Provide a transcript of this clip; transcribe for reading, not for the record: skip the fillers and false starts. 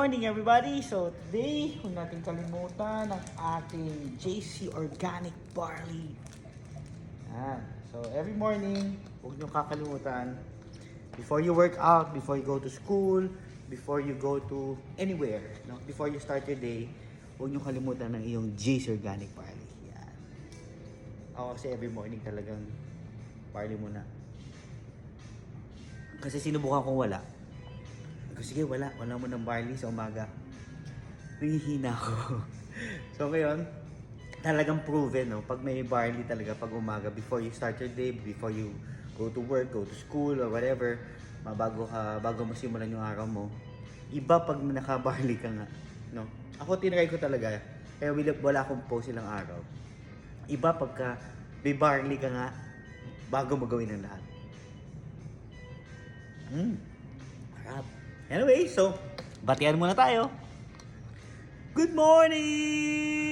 Morning everybody! So today, huwag natin kalimutan ang ating JC Organic Barley. Yan. So every morning, huwag nyo kakalimutan. Before you work out, before you go to school, before you go to anywhere, no? Before you start your day, huwag nyo kalimutan ng iyong JC Organic Barley. Yan. Ako kasi every morning talagang barley muna. Kasi sinubukan kong wala. Sige, wala mo ng barley sa umaga. Nangihina ako. So ngayon, talagang proven, no? Pag may barley talaga pag umaga, before you start your day, before you go to work, go to school, or whatever, bago mo simulan yung araw mo, iba pag naka-barley ka nga, no? Ako tinry ko talaga, kaya wala akong post ilang araw. Iba pagka may barley ka nga, bago mo gawin ang lahat. Harap. Anyway, so, batian muna tayo. Good morning!